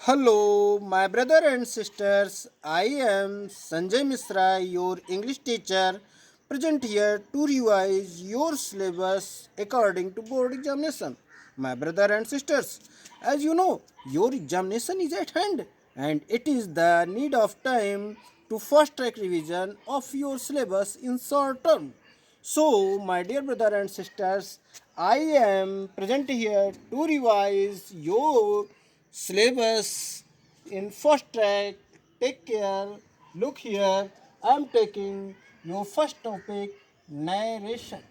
Hello, my brother and sisters. I am Sanjay Misra, your English teacher, present here to revise your syllabus according to board examination. My brother and sisters, as you know, your examination is at hand, and it is the need of time to fast track revision of your syllabus in short term. So, my dear brother and sisters, I am present here to revise your syllabus in first track. Take care. Look here. I am taking your first topic, narration.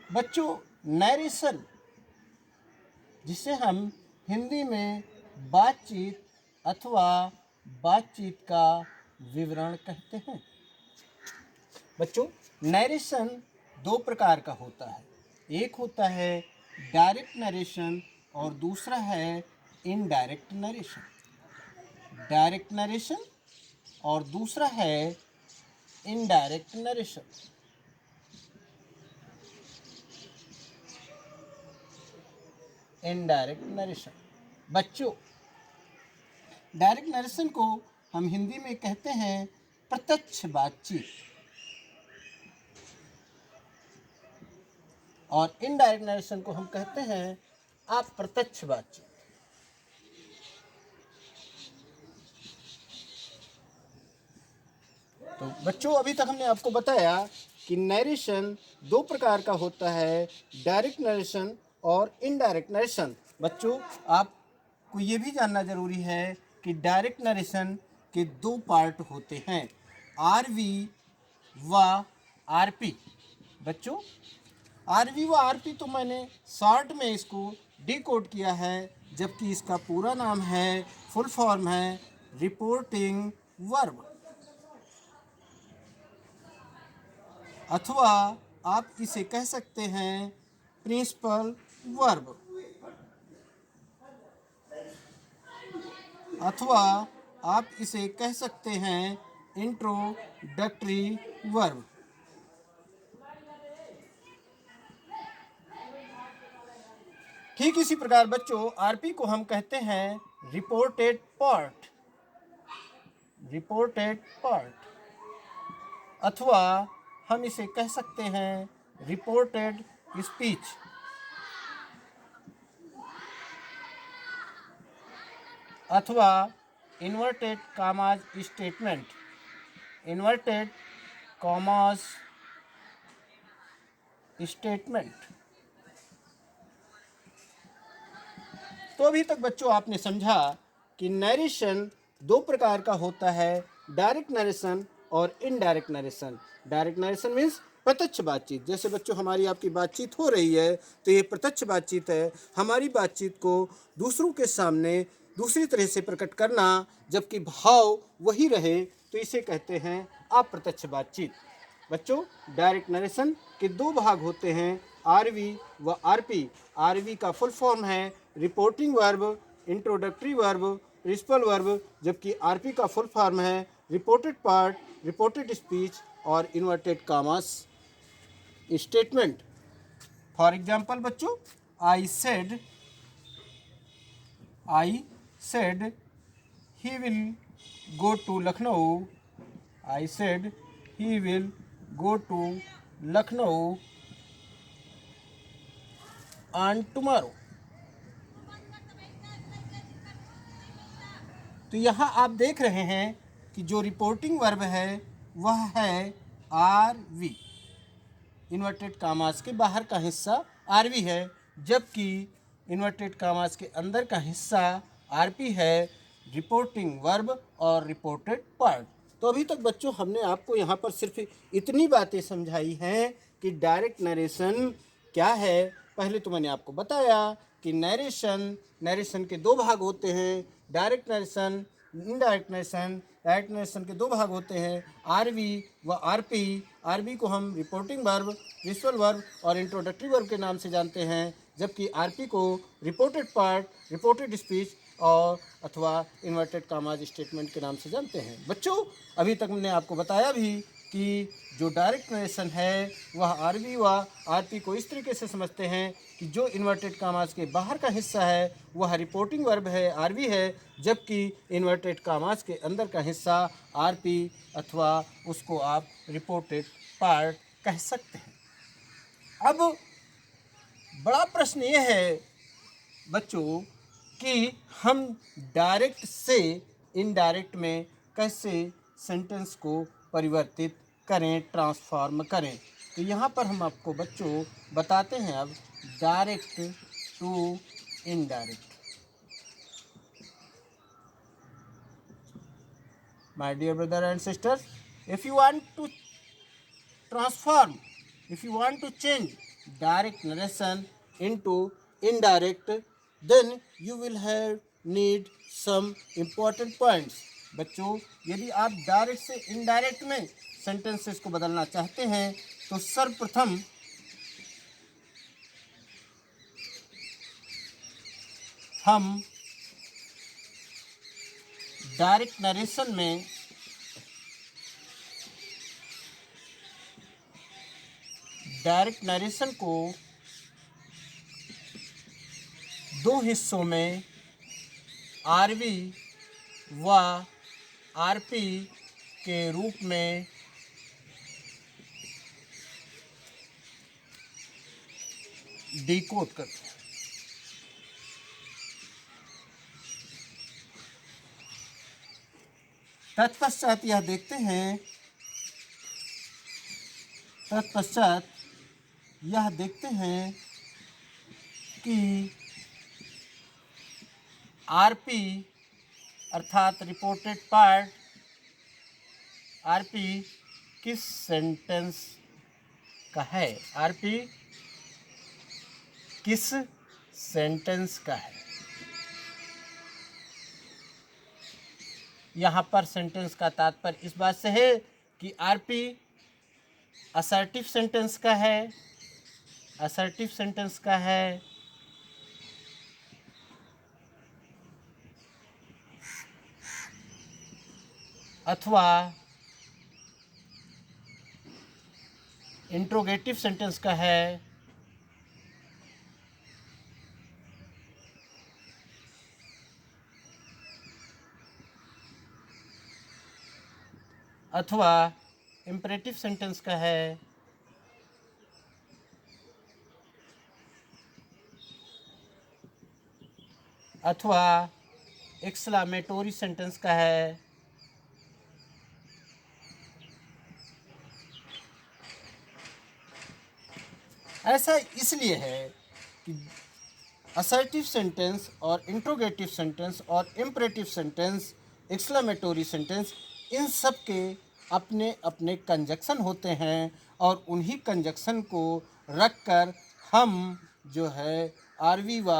बच्चों, narration जिसे हम हिंदी में बातचीत अथवा बातचीत का विवरण कहते हैं। बच्चों, नरेशन दो प्रकार का होता है। एक होता है डायरेक्ट नरेशन और दूसरा है इनडायरेक्ट नरेशन। डायरेक्ट नरेशन और दूसरा है इनडायरेक्ट नरेशन। इनडायरेक्ट नरेशन बच्चों, डायरेक्ट नरेशन को हम हिंदी में कहते हैं प्रत्यक्ष बातचीत, और इनडायरेक्ट नरेशन को हम कहते हैं अप्रत्यक्ष बातचीत। तो बच्चों, अभी तक हमने आपको बताया कि नरेशन दो प्रकार का होता है, डायरेक्ट नरेशन और इनडायरेक्ट नरेशन। बच्चों, आपको ये भी जानना जरूरी है कि डायरेक्ट नरेशन के दो पार्ट होते हैं, आरवी व आरपी। बच्चों, आरवी व आरपी तो मैंने शॉर्ट में इसको डिकोड किया है, जबकि इसका पूरा नाम है, फुल फॉर्म है रिपोर्टिंग वर्ब, अथवा आप इसे कह सकते हैं प्रिंसिपल वर्ब, अथवा आप इसे कह सकते हैं इंट्रोडक्टरी वर्ब। ठीक इसी प्रकार बच्चों, आरपी को हम कहते हैं रिपोर्टेड पार्ट, रिपोर्टेड पार्ट, अथवा हम इसे कह सकते हैं रिपोर्टेड स्पीच, अथवा inverted commas statement, inverted commas statement. तो अभी तक बच्चों आपने समझा कि नरेशन दो प्रकार का होता है, डायरेक्ट नरेशन और indirect narration. Direct narration means प्रत्यक्ष बातचीत। जैसे बच्चों हमारी आपकी बातचीत हो रही है तो ये प्रत्यक्ष बातचीत है। हमारी बातचीत को दूसरों के सामने दूसरी तरह से प्रकट करना, जबकि भाव वही रहे, तो इसे कहते हैं अप्रत्यक्ष बातचीत। बच्चों, डायरेक्ट नरेशन के दो भाग होते हैं, आरवी व आरपी। आरवी का फुल फॉर्म है reporting verb, introductory verb, principal verb, जबकि आरपी का फुल फॉर्म है रिपोर्टेड पार्ट, रिपोर्टेड स्पीच और inverted commas statement. For example बच्चों, I said he will go to Lucknow, I said he will go to Lucknow on tomorrow. तो यहाँ आप देख रहे हैं कि जो रिपोर्टिंग वर्ब है वह है आरवी, इन्वर्टेड कामास के बाहर का हिस्सा आरवी है, जबकि इन्वर्टेड कामास के अंदर का हिस्सा आरपी है, रिपोर्टिंग वर्ब और रिपोर्टेड पार्ट। तो अभी तक बच्चों हमने आपको यहाँ पर सिर्फ इतनी बातें समझाई हैं कि डायरेक्ट नरेशन क्या है। पहले तो मैंने आपको बताया कि नरेशन के दो भाग होते हैं, direct narration, indirect narration. Direct narration के दो भाग होते हैं, आरवी व आरपी। आरवी को हम रिपोर्टिंग वर्ब, प्रिंसिपल वर्ब और इंट्रोडक्टरी वर्ब के नाम से जानते हैं, जबकि आरपी को रिपोर्टेड पार्ट, रिपोर्टेड स्पीच और अथवा इन्वर्टेड कॉमास स्टेटमेंट के नाम से जानते हैं। बच्चों, अभी तक मैंने आपको बताया भी कि जो डायरेक्ट नरेशन है वह आरवी व आरपी को इस तरीके से समझते हैं कि जो इन्वर्टेड कामास के बाहर का हिस्सा है वह रिपोर्टिंग वर्ब है, आरवी है, जबकि इन्वर्टेड कामास के अंदर का हिस्सा आरपी अथवा उसको आप रिपोर्टेड पार्ट कह सकते हैं। अब बड़ा प्रश्न ये है बच्चों कि हम डायरेक्ट से इनडायरेक्ट में कैसे सेंटेंस को परिवर्तित करें, ट्रांसफॉर्म करें। तो यहाँ पर हम आपको बच्चों बताते हैं अब direct to indirect. My dear brother and sister, if you want to transform, if you want to change direct narration into indirect, then you will have need some important points। बच्चों यदि आप डायरेक्ट से indirect में sentences को बदलना चाहते हैं तो सर्वप्रथम हम डायरेक्ट नरेशन में डायरेक्ट नरेशन को दो हिस्सों में आरवी व आरपी के रूप में डिकोड करते हैं। तत्पश्चात यह देखते हैं कि आरपी अर्थात रिपोर्टेड पार्ट आरपी किस सेंटेंस का है, आरपी किस सेंटेंस का है। यहाँ पर सेंटेंस का तात्पर्य इस बात से है कि आरपी असर्टिव सेंटेंस का है, असर्टिव सेंटेंस का है, अथवा इंट्रोगेटिव सेंटेंस का है, अथवा इम्परेटिव सेंटेंस का है, अथवा एक्सक्लेमेटोरी सेंटेंस का है, ऐसा इसलिए है कि असर्टिव सेंटेंस और इंट्रोगेटिव सेंटेंस और इम्परेटिव सेंटेंस, एक्सक्लेमेटोरी सेंटेंस, इन सब के अपने अपने कंजक्शन होते हैं और उन्हीं कंजक्शन को रखकर हम जो है आरवी व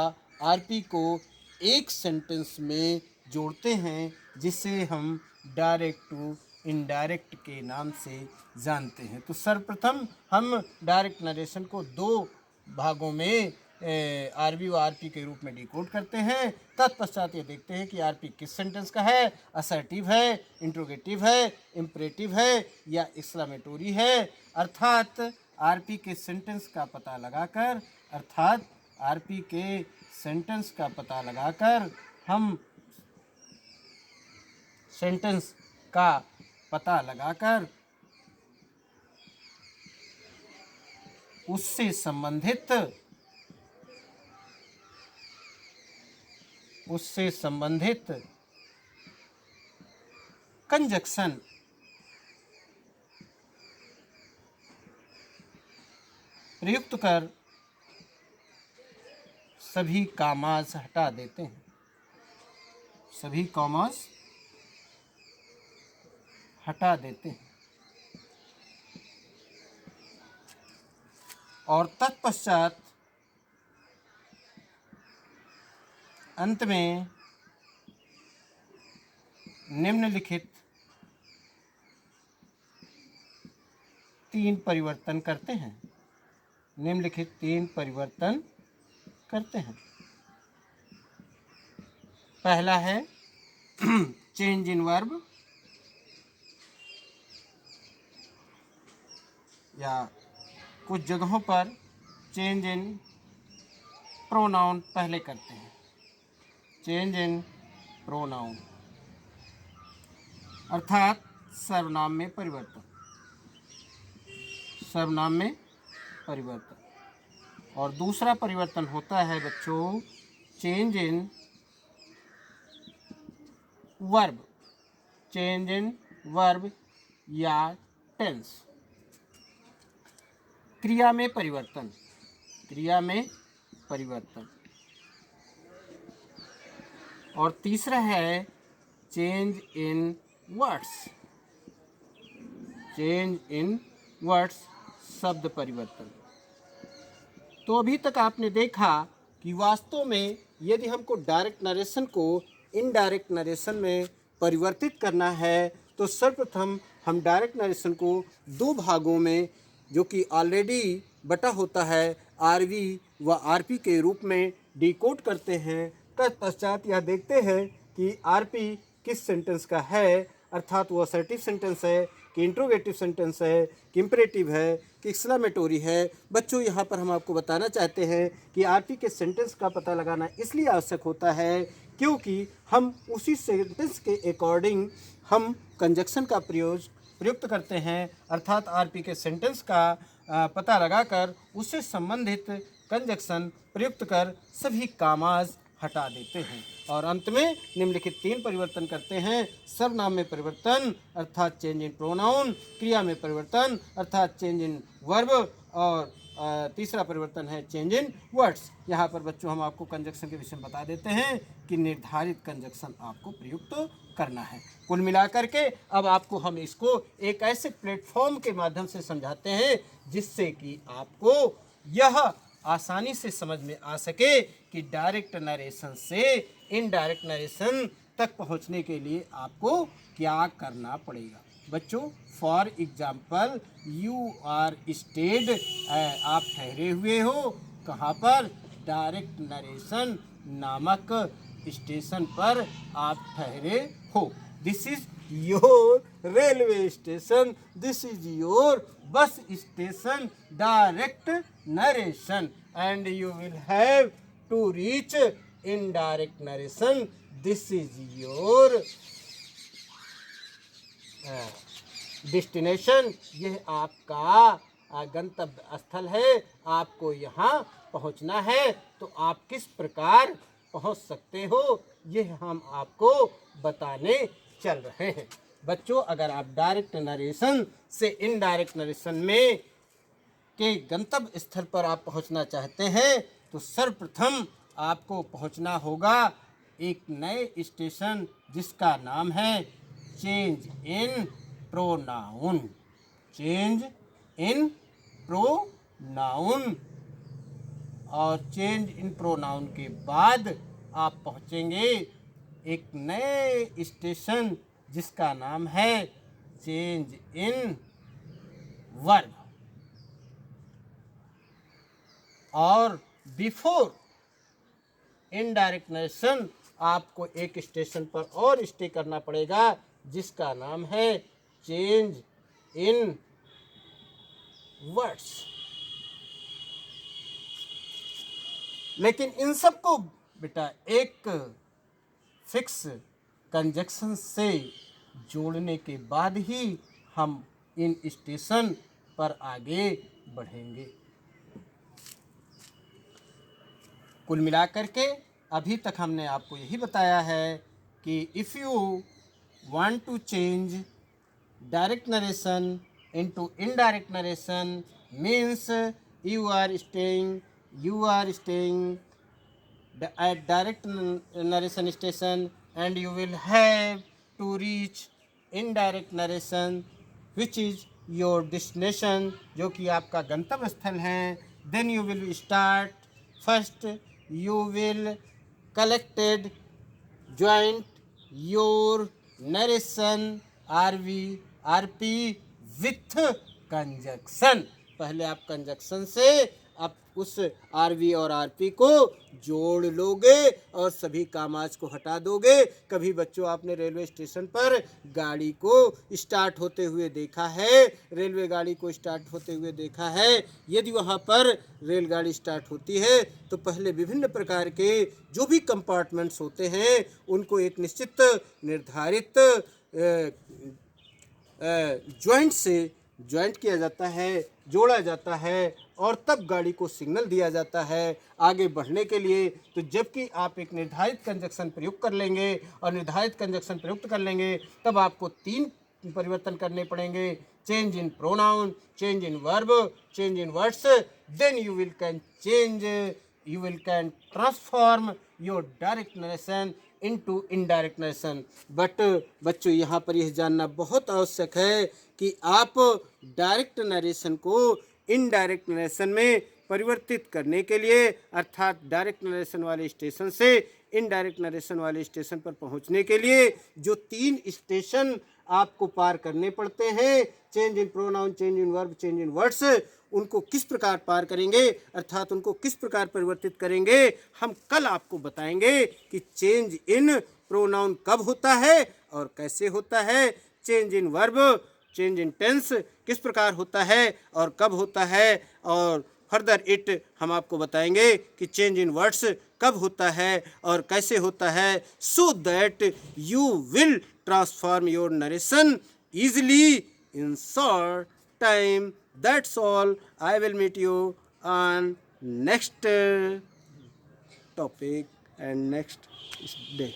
आरपी को एक सेंटेंस में जोड़ते हैं जिसे हम डायरेक्ट टू इनडायरेक्ट के नाम से जानते हैं। तो सर्वप्रथम हम डायरेक्ट नरेशन को दो भागों में आरवी व आरपी के रूप में डिकोड करते हैं। तत्पश्चात ये देखते हैं कि आरपी किस सेंटेंस का है, असर्टिव है, इंट्रोगेटिव है, इम्परेटिव है या एक्सक्लेमेटोरी है। अर्थात आरपी के सेंटेंस का पता लगाकर हम सेंटेंस का पता लगाकर उससे संबंधित कंजक्शन प्रयुक्त कर सभी कॉमास हटा देते हैं, सभी कॉमास हटा देते हैं और तत्पश्चात अंत में निम्नलिखित तीन परिवर्तन करते हैं, पहला है चेंज इन वर्ब, या कुछ जगहों पर चेंज इन प्रोनाउन पहले करते हैं। चेंज इन प्रोनाउन अर्थात सर्वनाम में परिवर्तन। सर्वनाम में परिवर्तन। और दूसरा परिवर्तन होता है बच्चों change in verb. Change in verb या टेंस। क्रिया में परिवर्तन। क्रिया में परिवर्तन। और तीसरा है change in words. Change in words शब्द परिवर्तन। तो अभी तक आपने देखा कि वास्तव में यदि हमको डायरेक्ट नरेशन को इनडायरेक्ट नरेशन में परिवर्तित करना है तो सर्वप्रथम हम डायरेक्ट नरेशन को दो भागों में, जो कि ऑलरेडी बटा होता है आरवी व आरपी के रूप में डिकोड करते हैं। तत्पश्चात यह देखते हैं कि आरपी किस सेंटेंस का है, अर्थात वो असर्टिव सेंटेंस है कि इंट्रोगेटिव सेंटेंस है कि इम्परेटिव है कि एक्सक्लेमेटोरी है। बच्चों यहाँ पर हम आपको बताना चाहते हैं कि आरपी के सेंटेंस का पता लगाना इसलिए आवश्यक होता है क्योंकि हम उसी सेंटेंस के अकॉर्डिंग हम कंजक्शन का प्रयुक्त करते हैं, अर्थात आरपी के सेंटेंस का पता लगाकर उससे संबंधित कंजक्शन प्रयुक्त कर सभी कामाज हटा देते हैं। और अंत में निम्नलिखित 3 परिवर्तन करते हैं। सर्वनाम में परिवर्तन अर्थात चेंज इन प्रोनाउन, क्रिया में परिवर्तन अर्थात चेंज इन वर्ब, और तीसरा परिवर्तन है चेंज इन वर्ड्स। यहाँ पर बच्चों हम आपको कंजक्शन के विषय में बता देते हैं कि निर्धारित कंजक्शन आपको प्रयुक्त करना है। कुल मिलाकर के अब आपको हम इसको एक ऐसे प्लेटफॉर्म के माध्यम से समझाते हैं जिससे कि आपको यह आसानी से समझ में आ सके कि डायरेक्ट नरेशन से इनडायरेक्ट नरेशन तक पहुंचने के लिए आपको क्या करना पड़ेगा। बच्चों for example you are stayed, आप ठहरे हुए हो कहाँ पर, डायरेक्ट नरेशन नामक स्टेशन पर आप ठहरे हो। This is your railway station, this is your bus station, direct narration, and you will have to reach indirect narration. This is your destination. यह आपका गंतव्य स्थल है, आपको यहाँ पहुँचना है। तो आप किस प्रकार पहुँच सकते हो यह हम आपको बताने चल रहे हैं। बच्चों अगर आप डायरेक्ट नरेशन से इनडायरेक्ट नरेशन में के गंतव्य स्थल पर आप पहुंचना चाहते हैं तो सर्वप्रथम आपको पहुंचना होगा एक नए स्टेशन जिसका नाम है change in pronoun. Change in pronoun. और चेंज इन प्रोनाउन के बाद आप पहुंचेंगे एक नए स्टेशन जिसका नाम है चेंज इन वर्ब। और बिफोर इनडायरेक्ट नरेशन आपको एक स्टेशन पर और स्टे करना पड़ेगा जिसका नाम है चेंज इन वर्ड्स। लेकिन इन सबको बेटा एक फिक्स कंजक्शन से जोड़ने के बाद ही हम इन स्टेशन पर आगे बढ़ेंगे। कुल मिलाकर के अभी तक हमने आपको यही बताया है कि if you want to change direct narration into indirect narration means you are staying at direct narration station and you will have to reach indirect narration which is your destination, जो कि आपका गंतव्य स्थल है। then you will start first you will collected joint your narration RP with conjunction। पहले आप conjunction से आप उस आरवी और आरपी को जोड़ लोगे और सभी कामाज को हटा दोगे। कभी बच्चों आपने रेलवे स्टेशन पर गाड़ी को स्टार्ट होते हुए देखा है, रेलवे गाड़ी को स्टार्ट होते हुए देखा है। यदि वहाँ पर रेलगाड़ी स्टार्ट होती है तो पहले विभिन्न प्रकार के जो भी कंपार्टमेंट्स होते हैं उनको एक निश्चित निर्धारित जॉइंट से जॉइंट किया जाता है, जोड़ा जाता है और तब गाड़ी को सिग्नल दिया जाता है आगे बढ़ने के लिए। तो जबकि आप एक निर्धारित कंजक्शन प्रयुक्त कर लेंगे और निर्धारित कंजक्शन प्रयुक्त कर लेंगे तब आपको 3 परिवर्तन करने पड़ेंगे, change in pronoun, change in verb, change in words, then you will can transform your direct narration into indirect narration. But बच्चों यहाँ पर यह जानना बहुत आवश्यक है कि आप डायरेक्ट नरेशन को इनडायरेक्ट नरेशन में परिवर्तित करने के लिए अर्थात डायरेक्ट नरेशन वाले स्टेशन से इनडायरेक्ट नरेशन वाले स्टेशन पर पहुंचने के लिए जो 3 स्टेशन आपको पार करने पड़ते हैं, change in pronoun, change in verb, change in words, उनको किस प्रकार पार करेंगे अर्थात उनको किस प्रकार परिवर्तित करेंगे, हम कल आपको बताएंगे कि चेंज इन प्रोनाउन कब होता है और कैसे होता है, change in verb, change in tense किस प्रकार होता है और कब होता है, और फर्दर इट हम आपको बताएंगे कि चेंज इन वर्ड्स कब होता है और कैसे होता है, so that you will transform your narration easily in short time. That's all. I will meet you on next topic and next day.